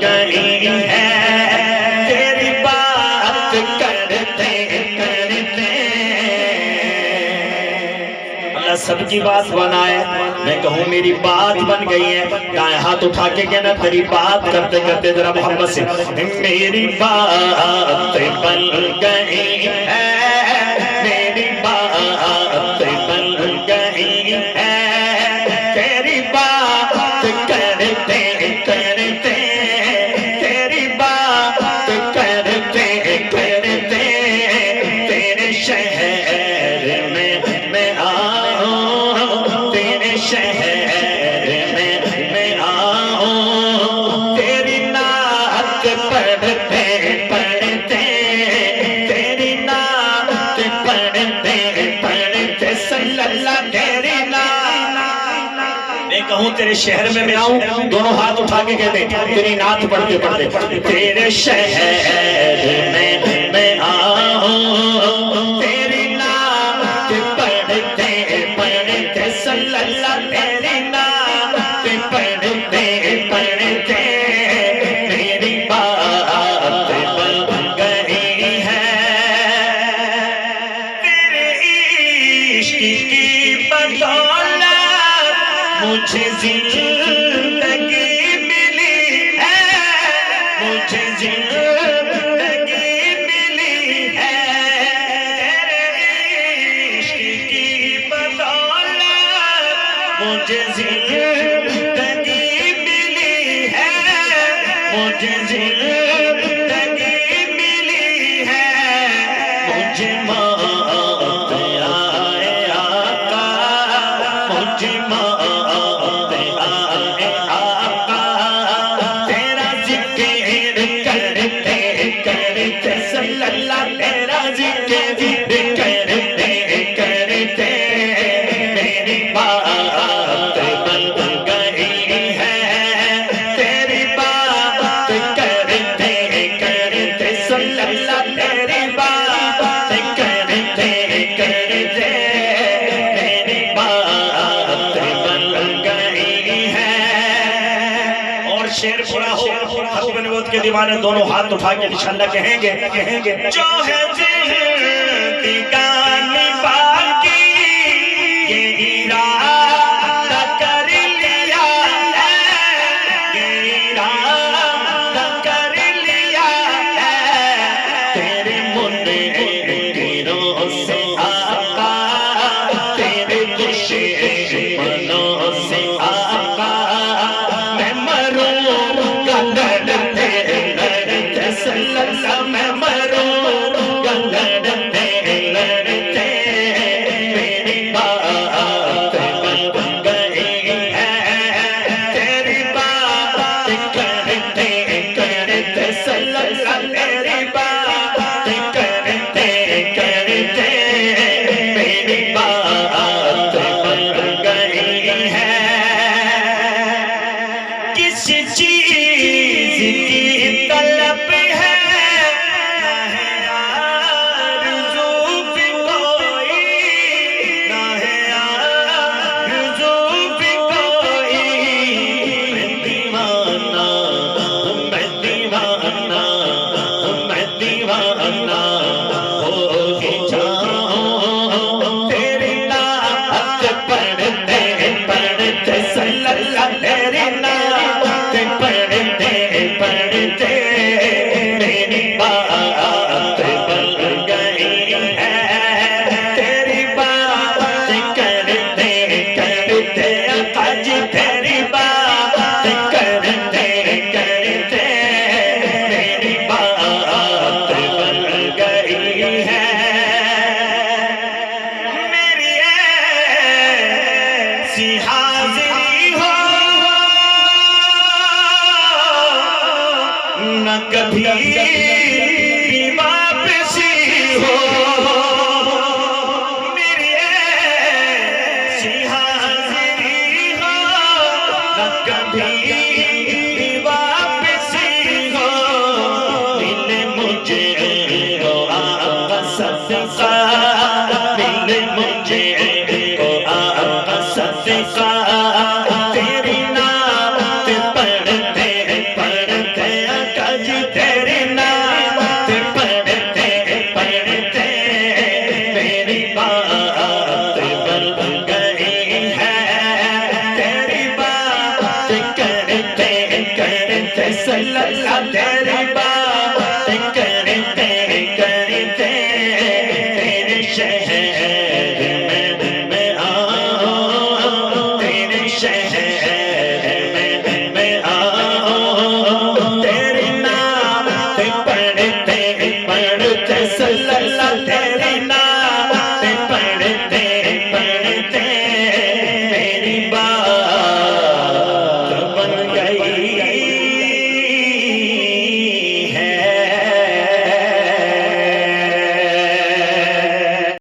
گئی ہے تیری بات کرتے کرتے اللہ سب کی بات بنائے میں کہوں میری بات بن گئی ہے دائیں ہاتھ اٹھا کے کہنا تیری بات کرتے کرتے ذرا محمد سے میری بات بن گئی ہے میری بات بن گئی ہے تیری بات کرتے کرتے تیری بات کرتے کرتے تیرے شہر میں آؤں تیرے شہر میں آؤں تیری نعت پڑھتے پڑھتے تیری نعت پڑھتے پڑھتے صلی اللہ تیری نعت میں کہوں تیرے شہر میں آؤں دونوں ہاتھ اٹھا کے کہتے تیری نعت پڑھتے پڑھتے تیرے شہر میں آؤں تیری نعت پڑھتے پڑھتے صلی اللہ تیری نعت پڑھتے پڑھتے میری بات بن گئی ہے تیرے عشق کی بدولت مجھے زندگی ملی ہے مجھے زندگی ملی ہے تیرے عشق کی بدولت مجھے زندگی ملی ہے مجھے زندگی ملی ہے مجھے موت آئے آقا مجھے موت آئے آقا تیرا ذکر کرتے کرتے صلی اللہ تیرا ذکر کرتے کرتے میری بات بن گئی ہے تیری بات کرتے کرتے صلی اللہ تیری بات کرتے کرتے میری بات بن گئی ہے اور شعر پورا ہو حسب نبوت کے دیوانے دونوں ہاتھ اٹھا کے انشاءاللہ کہیں گے جو ہے زندگانی باقی یہ ارادہ کر لیا ہے یہ ارادہ کر لیا ہے تیرے منکروں سے آقا تیرے دشمنوں سے آقا میں مروں گا لڑتے لڑتے صلی اللہ میں مروں گا لڑتے لڑتے میری بات بن گئی ہے تیری بات کرتے کرتے صلی اللہ تیری بات کرتے کرتے میری بات بن گئی ہے کسی چیز کی طلب ہے نہ ہے آرزو بھی کوئی نہ ہے آرزو بھی کوئی میں دیوانہ میں دیوانہ میں دیوانہ ہو کے جاؤں تیری نعت پڑھتے پڑھتے صلی اللہ تیری نعت پڑھتے پڑھتے میری بات بن گئی ہے تیری بات کرتے کرتے آقا جی تیری بات کرتے کرتے میری بات بن گئی ہے میری ایسی حاضری ہو نہ کبھی واپسی ہو میری ایسی حاضری ہو نہ کبھی واپسی ہو ملے مجھے کو آقا صدقہ ملے مجھے کو آقا صدقہ تیری نعت پڑھتے پڑھتے صلی اللہ